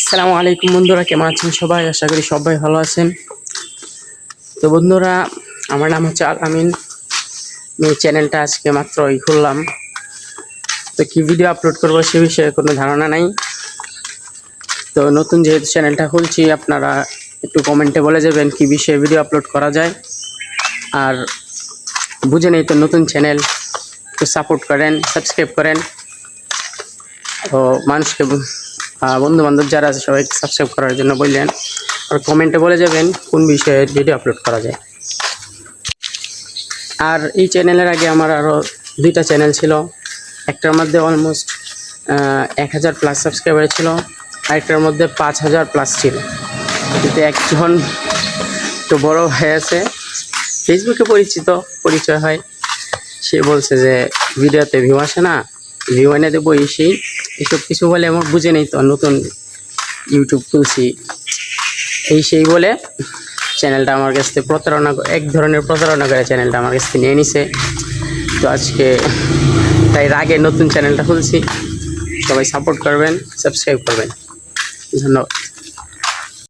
আসসালামু আলাইকুম বন্ধুরা, কেমন আছেন সবাই? আশা করি সবাই ভালো আছেন। তো বন্ধুরা, আমার নাম হচ্ছে আল আমিন। আমি চ্যানেলটা আজকে মাত্রই খুললাম। তো কি ভিডিও আপলোড করবো সে বিষয়ে কোনো ধারণা নাই। তো নতুন যেহেতু চ্যানেলটা খুলছি, আপনারা একটু কমেন্টে বলে যাবেন কি বিষয়ে ভিডিও আপলোড করা যায়। আর বুঝে নেই তো নতুন চ্যানেল, একটু সাপোর্ট করেন, সাবস্ক্রাইব করেন। তো মানুষকে বন্ধু বান্ধব যারা আছে সবাইকে সাবস্ক্রাইব করার জন্য বললেন, আর কমেন্টে বলে যাবেন কোন বিষয়ে ভিডিও আপলোড করা যায়। আর এই চ্যানেলের আগে আমার আরও দুইটা চ্যানেল ছিল। একটার মধ্যে অলমোস্ট 1000+ সাবস্ক্রাইবার ছিল, আরেকটার মধ্যে 5000+ ছিল। কিন্তু একজন একটু বড় ভাই আছে, ফেসবুকে পরিচয় হয়। সে বলছে যে ভিডিওতে ভিউ আসে না, ভিউ এনে দেবো এইসব কিছু বলে। আমার বুঝে নেই তো, নতুন ইউটিউব খুলছি সেই বলে চ্যানেলটা আমার কাছ থেকে এক ধরনের প্রতারণা করে চ্যানেলটা আমার কাছ থেকে নিয়ে নিছে। তো আজকে তাই রাগে নতুন চ্যানেলটা খুলছি। সবাই সাপোর্ট করবেন, সাবস্ক্রাইব করবেন। ধন্যবাদ।